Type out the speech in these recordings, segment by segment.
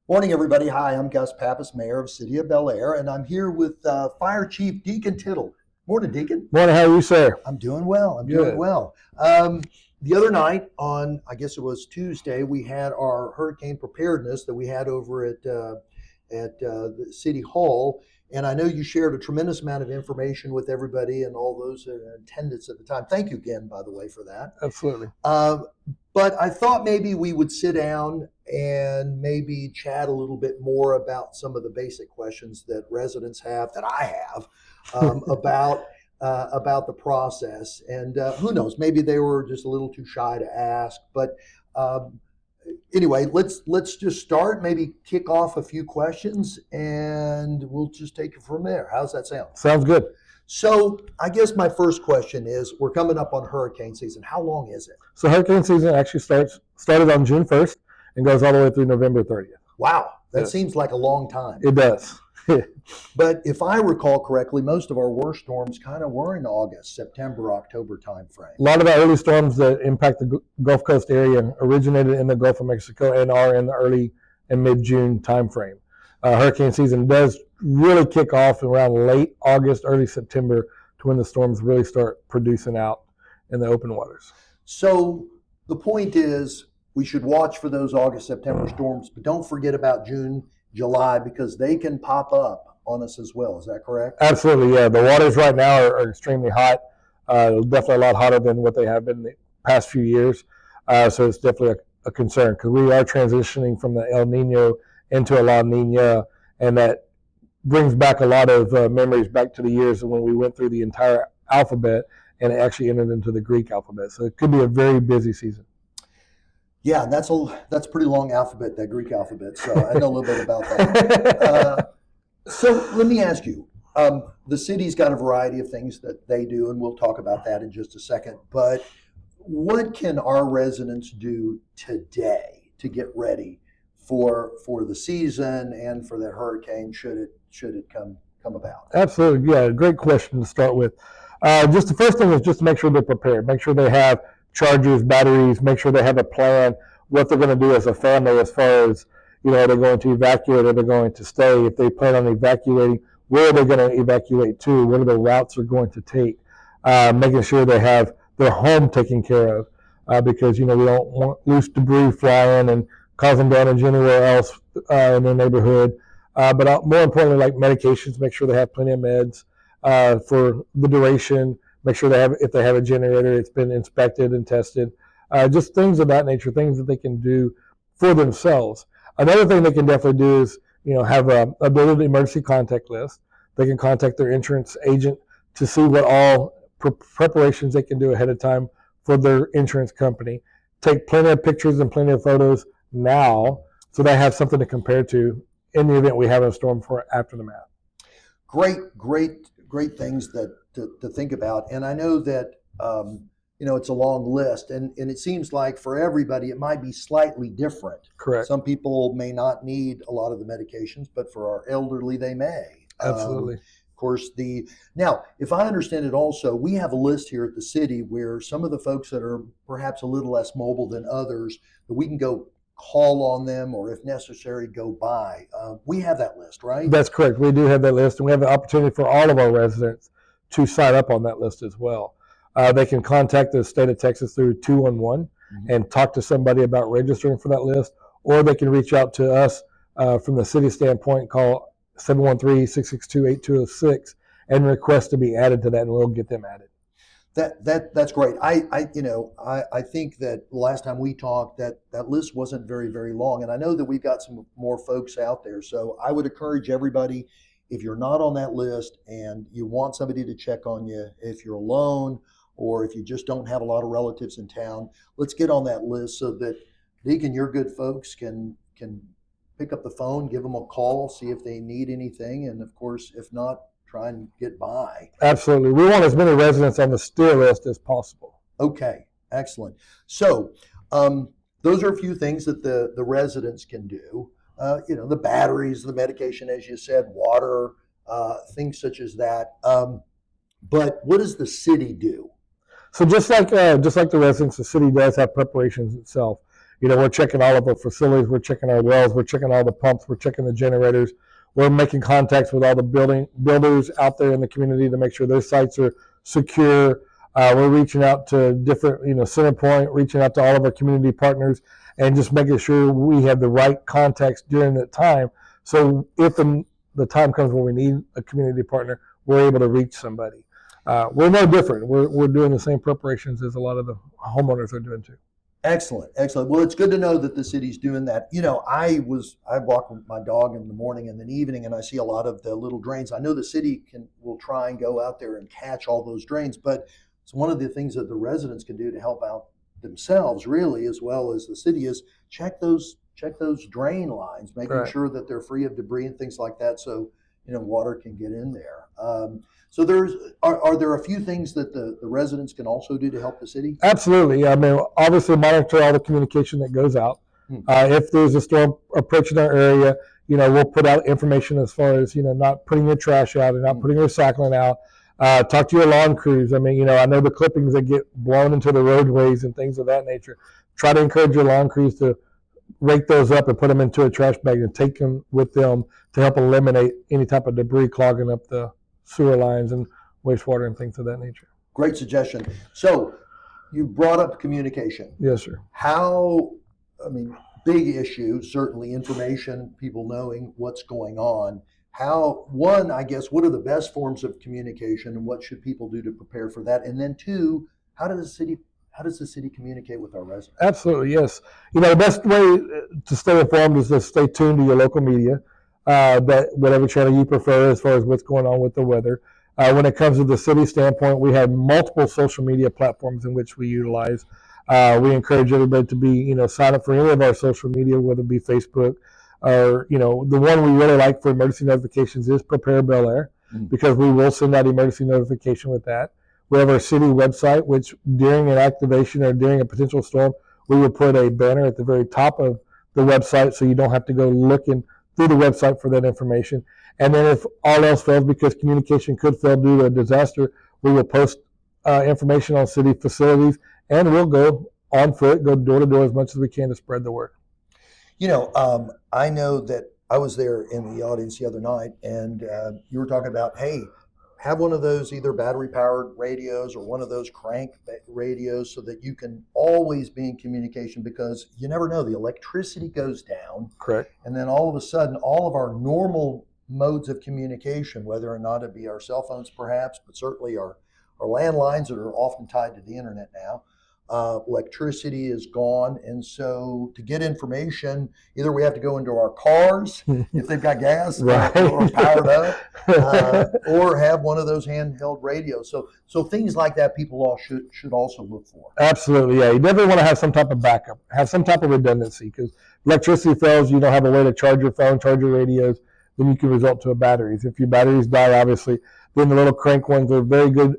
Morning, everybody. Hi, I'm Gus Pappas, Mayor of the City of Bellaire, and I'm here with Fire Chief Deacon Tittel. Morning, Deacon. Morning, how are you, sir? I'm doing well. I'm doing Good. well. The other night, on I guess it was Tuesday, we had our hurricane preparedness that we had over at the City Hall, and I know you shared a tremendous amount of information with everybody and all those in attendance at the time. Thank you again, by the way, for that. Absolutely. But I thought maybe we would sit down and maybe chat a little bit more about some of the basic questions that residents have, that I have, about the process. And who knows, maybe they were just a little too shy to ask. But anyway, let's just start. Maybe kick off a few questions, and we'll just take it from there. How's that sound? Sounds good. So I guess my first question is, we're coming up on hurricane season. How long is it? So hurricane season actually started on June 1st and goes all the way through November 30th. Wow, that Yes. seems like a long time. It does. But if I recall correctly, most of our worst storms kind of were in August, September, October timeframe. A lot of our early storms that impact the Gulf Coast area originated in the Gulf of Mexico and are in the early and mid-June timeframe. Hurricane season does really kick off around late August, early September, to when the storms really start producing out in the open waters. So the point is, we should watch for those August, September storms, but don't forget about June, July, because they can pop up on us as well. Is that correct? Absolutely, yeah. The waters right now are extremely hot. Definitely a lot hotter than what they have been the past few years. So it's definitely a concern because we are transitioning from the El Nino into a La Nina, and that brings back a lot of memories back to the years when we went through the entire alphabet and it actually entered into the Greek alphabet. So it could be a very busy season. Yeah, that's a pretty long alphabet, that Greek alphabet. So I know a little bit about that. So let me ask you, the city's got a variety of things that they do, and we'll talk about that in just a second. But what can our residents do today to get ready for the season and for that hurricane should it come about? Absolutely, yeah. Great question to start with. Just the first thing is just to make sure they're prepared. Make sure they have chargers, batteries. Make sure they have a plan what they're going to do as a family, as far as, are they going to evacuate? Are they going to stay? If they plan on evacuating, where are they going to evacuate to? What are the routes they're going to take? Making sure they have their home taken care of, because we don't want loose debris flying and causing damage anywhere else in their neighborhood. But more importantly, like medications, make sure they have plenty of meds for the duration. Make sure if they have a generator, it's been inspected and tested. Just things of that nature, things that they can do for themselves. Another thing they can definitely do is, have a build an emergency contact list. They can contact their insurance agent to see what all preparations they can do ahead of time for their insurance company. Take plenty of pictures and plenty of photos now, so they have something to compare to in the event we have a storm for after the math. Great things to think about. And I know that it's a long list, and it seems like for everybody it might be slightly different. Correct. Some people may not need a lot of the medications, but for our elderly they may. Absolutely. Of course, now, if I understand it also, we have a list here at the city where some of the folks that are perhaps a little less mobile than others, that we can go call on them, or if necessary, go by. We have that list, right? That's correct. We do have that list, and we have an opportunity for all of our residents to sign up on that list as well. They can contact the state of Texas through 211 and talk to somebody about registering for that list, or they can reach out to us from the city standpoint, call 713-662-8206 and request to be added to that, and we'll get them added. That's great. I think that the last time we talked, that list wasn't very, very long, and I know that we've got some more folks out there. So I would encourage everybody, if you're not on that list and you want somebody to check on you, if you're alone or if you just don't have a lot of relatives in town, let's get on that list so that Deacon, your good folks can pick up the phone, give them a call, see if they need anything, and of course, if not, try and get by. Absolutely. We want as many residents on the steer list as possible. Okay, excellent. So those are a few things that the residents can do. The batteries, the medication, as you said, water, things such as that. But what does the city do? So just like the residents, the city does have preparations itself. We're checking all of our facilities, we're checking our wells, we're checking all the pumps, we're checking the generators. We're making contacts with all the builders out there in the community to make sure their sites are secure. We're reaching out to different, Center Point, reaching out to all of our community partners, and just making sure we have the right contacts during that time. So if the time comes when we need a community partner, we're able to reach somebody. We're no different. We're doing the same preparations as a lot of the homeowners are doing too. Excellent, excellent. Well, it's good to know that the city's doing that. I walk with my dog in the morning and then evening, and I see a lot of the little drains. I know the city will try and go out there and catch all those drains, but it's one of the things that the residents can do to help out themselves, really, as well as the city, is check those drain lines, making Right. sure that they're free of debris and things like that, so water can get in there. So are there a few things that the residents can also do to help the city? Absolutely. I mean, obviously monitor all the communication that goes out. If there's a storm approaching our area, we'll put out information as far as, not putting your trash out and not putting your recycling out. Talk to your lawn crews. I mean, I know the clippings that get blown into the roadways and things of that nature. Try to encourage your lawn crews to rake those up and put them into a trash bag and take them with them to help eliminate any type of debris clogging up the sewer lines and wastewater and things of that nature. Great suggestion. So you brought up communication. Yes, sir. Big issue, certainly information, people knowing what's going on. What are the best forms of communication and what should people do to prepare for that? And then two, how does the city communicate with our residents? Absolutely, yes. The best way to stay informed is to stay tuned to your local media, that whatever channel you prefer as far as what's going on with the weather. When it comes to the city standpoint, we have multiple social media platforms in which we utilize. We encourage everybody to be, sign up for any of our social media, whether it be Facebook or, the one we really like for emergency notifications is Prepare Bellaire, because we will send out emergency notification with that. We have our city website, which during an activation or during a potential storm, we will put a banner at the very top of the website so you don't have to go looking through the website for that information. And then if all else fails, because communication could fail due to a disaster, we will post information on city facilities, and we'll go on foot, go door to door as much as we can to spread the word. I know that I was there in the audience the other night, and you were talking about, hey, have one of those either battery-powered radios or one of those crank radios so that you can always be in communication, because you never know, the electricity goes down. Correct. And then all of a sudden, all of our normal modes of communication, whether or not it be our cell phones perhaps, but certainly our landlines that are often tied to the internet now, electricity is gone. And so to get information, either we have to go into our cars if they've got gas Right. or powered up, or have one of those handheld radios. So things like that people all should also look for. Absolutely, yeah. You definitely want to have some type of backup, have some type of redundancy, because electricity fails, you don't have a way to charge your phone, charge your radios, then you can result to batteries. If your batteries die, obviously, then the little crank ones are very good.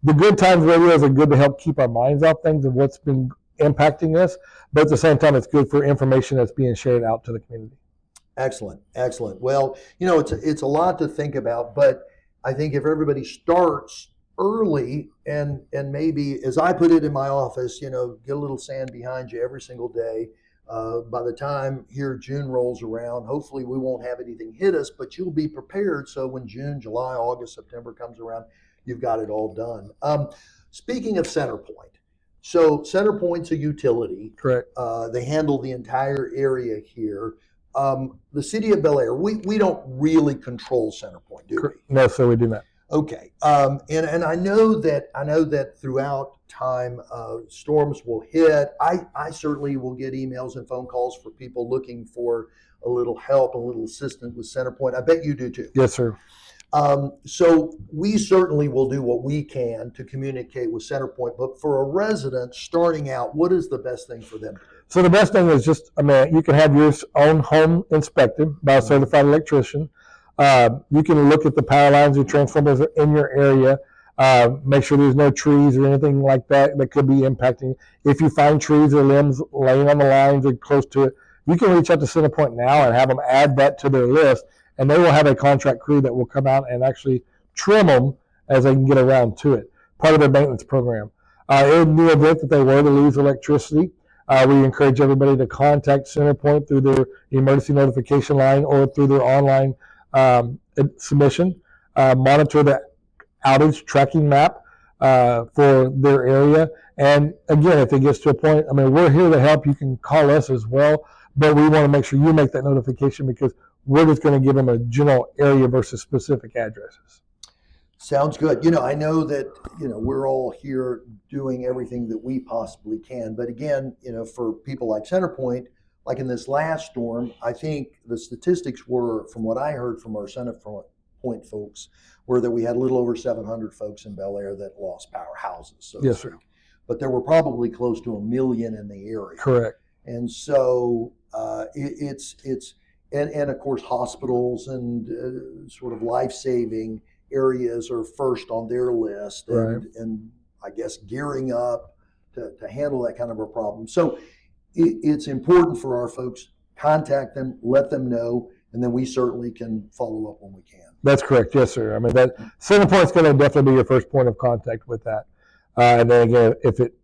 The good times radios are good to help keep our minds off things and what's been impacting us, but at the same time, it's good for information that's being shared out to the community. Excellent, excellent. Well, it's a lot to think about, but I think if everybody starts early and maybe, as I put it in my office, get a little sand behind you every single day. By the time here June rolls around, hopefully we won't have anything hit us, but you'll be prepared. So when June, July, August, September comes around, you've got it all done. Speaking of CenterPoint, so CenterPoint's a utility. Correct. They handle the entire area here. The city of Bellaire, we don't really control CenterPoint, do we? No, sir, we do not. Okay. And I know that throughout time, storms will hit. I certainly will get emails and phone calls for people looking for a little help, a little assistance with CenterPoint. I bet you do too. Yes, sir. So we certainly will do what we can to communicate with CenterPoint, but for a resident starting out, what is the best thing for them to do? So the best thing is you can have your own home inspected by a certified electrician. You can look at the power lines or transformers in your area. Make sure there's no trees or anything like that could be impacting. If you find trees or limbs laying on the lines or close to it, you can reach out to CenterPoint now and have them add that to their list, and they will have a contract crew that will come out and actually trim them as they can get around to it. Part of their maintenance program. In the event that they were to lose electricity, We encourage everybody to contact CenterPoint through their emergency notification line or through their online submission. Monitor the outage tracking map for their area. And again, if it gets to a point, I mean, we're here to help. You can call us as well, but we want to make sure you make that notification because we're just going to give them a general area versus specific addresses. Sounds good. I know that, we're all here doing everything that we possibly can. But again, for people like CenterPoint, like in this last storm, I think the statistics were, from what I heard from our CenterPoint folks, were that we had a little over 700 folks in Bellaire that lost power, houses. So yes, sir. But there were probably close to 1 million in the area. Correct. And so and of course, hospitals and sort of life-saving areas are first on their list, and I guess gearing up to handle that kind of a problem. So it's important for our folks, contact them, let them know, and then we certainly can follow up when we can. That's correct. Yes, sir. I mean, that CenterPoint's going to definitely be your first point of contact with that. And then again, if it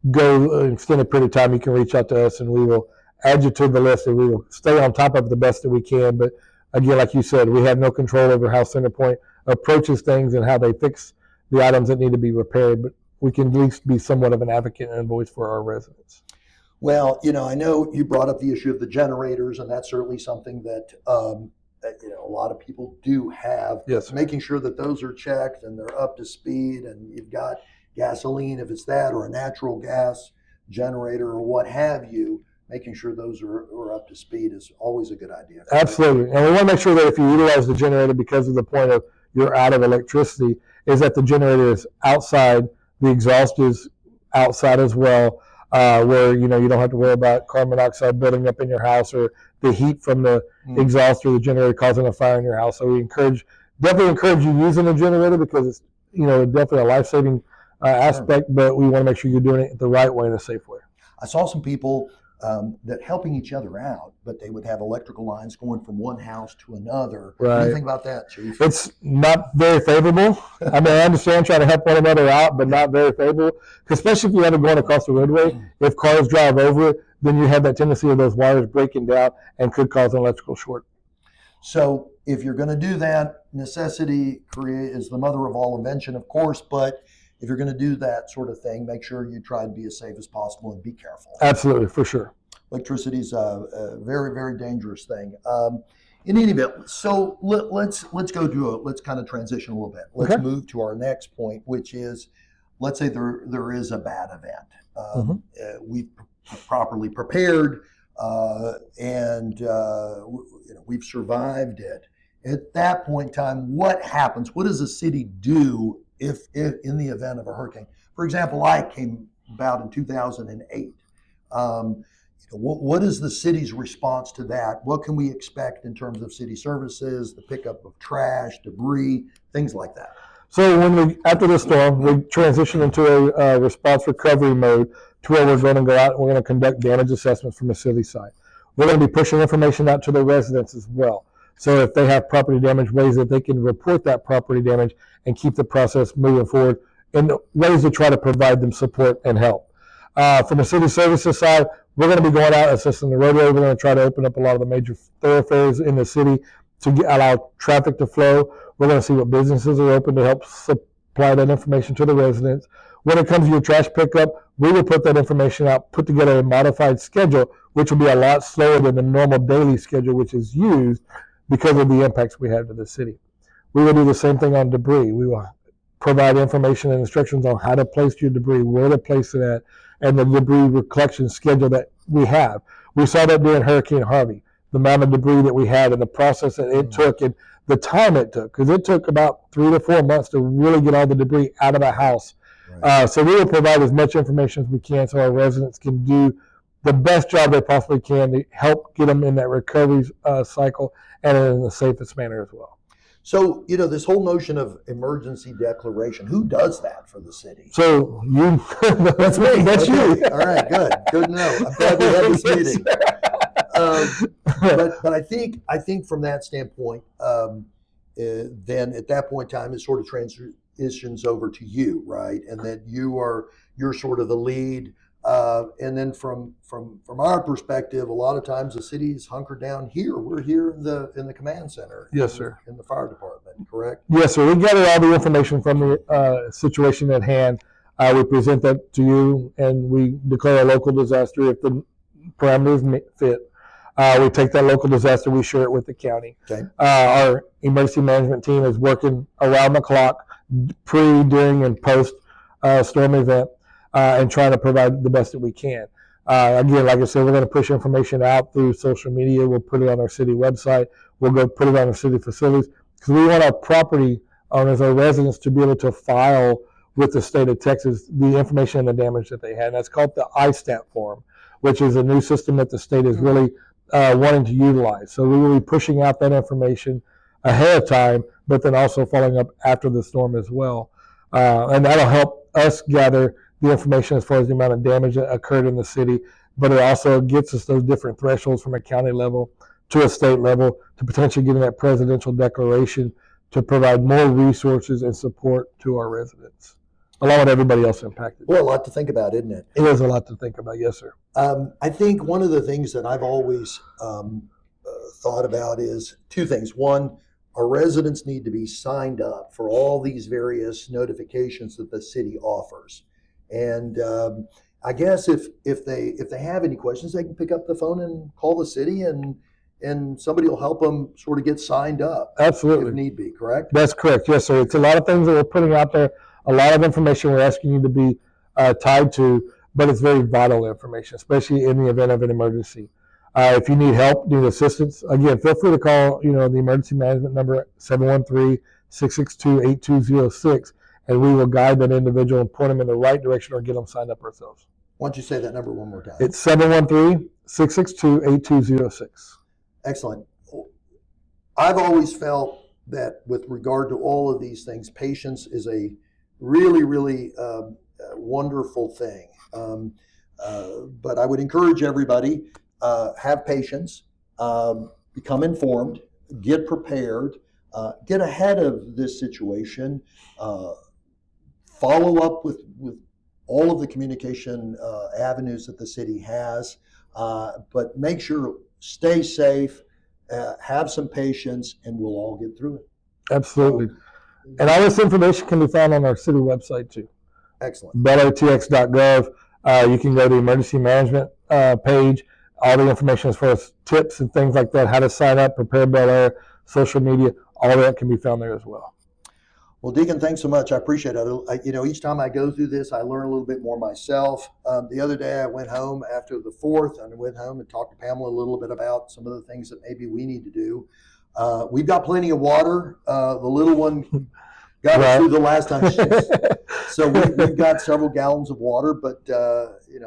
goes an extended period of time, you can reach out to us and we will add you to the list and we will stay on top of the best that we can. But again, like you said, we have no control over how CenterPoint approaches things and how they fix the items that need to be repaired, but we can at least be somewhat of an advocate and voice for our residents. Well, I know you brought up the issue of the generators, and that's certainly something that a lot of people do have. Yes. Making sure that those are checked and they're up to speed, and you've got gasoline, if it's that, or a natural gas generator or what have you, making sure those are up to speed is always a good idea. Absolutely. And we want to make sure that if you utilize the generator because of the point of you're out of electricity, is that the generator is outside, the exhaust is outside as well, where you don't have to worry about carbon monoxide building up in your house or the heat from the exhaust or the generator causing a fire in your house. So we definitely encourage you using the generator because it's definitely a life-saving aspect, but we want to make sure you're doing it the right way in a safe way. I saw some people that helping each other out, but they would have electrical lines going from one house to another. Right. What do you think about that, Chief? It's not very favorable. I mean, I understand trying to help one another out, but not very favorable, especially if you have it going across the roadway. If cars drive over it, then you have that tendency of those wires breaking down and could cause an electrical short. So if you're going to do that, necessity is the mother of all invention, of course, but if you're going to do that sort of thing, make sure you try to be as safe as possible and be careful. Absolutely, for sure. Electricity is a very, very dangerous thing. In any event, so let's kind of transition a little bit. Let's move to our next point, which is, let's say there is a bad event. We've properly prepared, and we've survived it. At that point in time, what happens? What does the city do if in the event of a hurricane? For example, I came about in 2008. What is the city's response to that? What can we expect in terms of city services, the pickup of trash, debris, things like that? So after the storm, we transitioned into a response recovery mode to where we're going to go out and we're going to conduct damage assessments from the city side. We're going to be pushing information out to the residents as well. So if they have property damage, ways that they can report that property damage and keep the process moving forward in ways to try to provide them support and help. From the city services side, we're going to be going out assisting the roadway. We're going to try to open up a lot of the major thoroughfares in the city to allow traffic to flow. We're going to see what businesses are open to help supply that information to the residents. When it comes to your trash pickup, we will put that information out, put together a modified schedule, which will be a lot slower than the normal daily schedule, which is used because of the impacts we have to the city. We will do the same thing on debris. We will provide information and instructions on how to place your debris, where to place it at, and the debris collection schedule that we have. We saw that during Hurricane Harvey, the amount of debris that we had and the process that it took and the time it took, because it took about 3 to 4 months to really get all the debris out of the house. Right. So we will provide as much information as we can so our residents can do the best job they possibly can to help get them in that recovery cycle and in the safest manner as well. So, this whole notion of emergency declaration, who does that for the city? So you, that's me, that's you. All right, good to know. I'm glad we had this meeting. But I think from that standpoint, then at that point in time, it sort of transitions over to you, right? And that you're sort of the lead And then from our perspective, a lot of times the city's hunkered down here. We're here in the command center. Yes, sir. In the fire department, correct? Yes, sir. We gather all the information from the situation at hand. We present that to you, and we declare a local disaster if the parameters fit. We take that local disaster, we share it with the county. Okay. Our emergency management team is working around the clock, pre, during, and post storm event, and trying to provide the best that we can. Again, like I said, we're going to push information out through social media. We'll put it on our city website. We'll go put it on our city facilities, because we want our property owners, our residents, to be able to file with the state of Texas the information and the damage that they had. And that's called the ISTAT form, which is a new system that the state is really wanting to utilize. So we will be pushing out that information ahead of time, but then also following up after the storm as well. And that'll help us gather the information as far as the amount of damage that occurred in the city, but it also gets us those different thresholds from a county level to a state level to potentially getting that presidential declaration to provide more resources and support to our residents, along with everybody else impacted. Well, a lot to think about, isn't it? It is a lot to think about, yes, sir. I think one of the things that I've always thought about is two things. One, our residents need to be signed up for all these various notifications that the city offers. And I guess if they have any questions, they can pick up the phone and call the city, and somebody will help them sort of get signed up. Absolutely. If need be, correct? That's correct, yes, sir. It's a lot of things that we're putting out there, a lot of information we're asking you to be tied to, but it's very vital information, especially in the event of an emergency. If you need help, need assistance, again, feel free to call, the emergency management number, 713-662-8206, and we will guide that individual and point them in the right direction or get them signed up ourselves. Why don't you say that number one more time? It's 713-662-8206. Excellent. I've always felt that with regard to all of these things, patience is a really, really wonderful thing. But I would encourage everybody, have patience, become informed, get prepared, get ahead of this situation, follow up with all of the communication avenues that the city has, but make sure, stay safe, have some patience, and we'll all get through it. Absolutely. And all this information can be found on our city website too. Excellent. BellaireTX.gov. You can go to the emergency management page. All the information as far as tips and things like that, how to sign up, prepare Bellaire, social media, all that can be found there as well. Well, Deacon, thanks so much. I appreciate it. Each time I go through this, I learn a little bit more myself. The other day, I went home after the 4th, and I went home and talked to Pamela a little bit about some of the things that maybe we need to do. We've got plenty of water. The little one got us through the last time. So we've got several gallons of water, but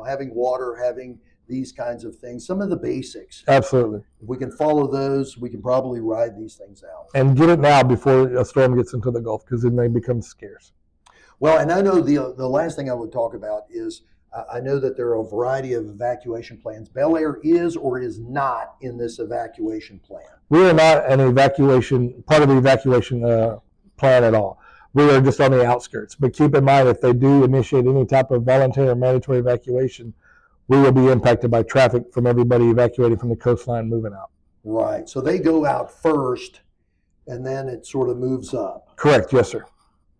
having water, having these kinds of things, some of the basics. Absolutely. If we can follow those, we can probably ride these things out. And get it now before a storm gets into the Gulf, because then they become scarce. Well, and I know the last thing I would talk about is I know that there are a variety of evacuation plans. Bellaire is or is not in this evacuation plan. We are not part of the evacuation plan at all. We are just on the outskirts. But keep in mind, if they do initiate any type of voluntary or mandatory evacuation, we will be impacted by traffic from everybody evacuating from the coastline moving out. Right. So they go out first, and then it sort of moves up. Correct. Yes, sir.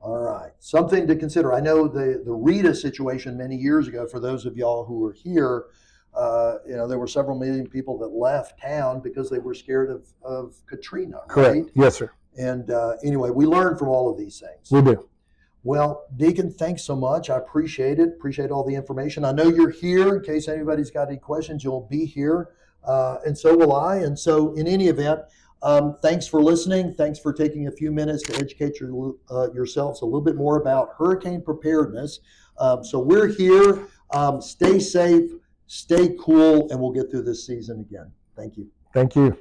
All right. Something to consider. I know the Rita situation many years ago, for those of y'all who were here, there were several million people that left town because they were scared of Katrina. Correct. Right? Yes, sir. And anyway, we learn from all of these things. We do. Well, Deacon, thanks so much. I appreciate it. Appreciate all the information. I know you're here. In case anybody's got any questions, you'll be here. And so will I. And so in any event, thanks for listening. Thanks for taking a few minutes to educate yourselves a little bit more about hurricane preparedness. So we're here. Stay safe, stay cool, and we'll get through this season again. Thank you. Thank you.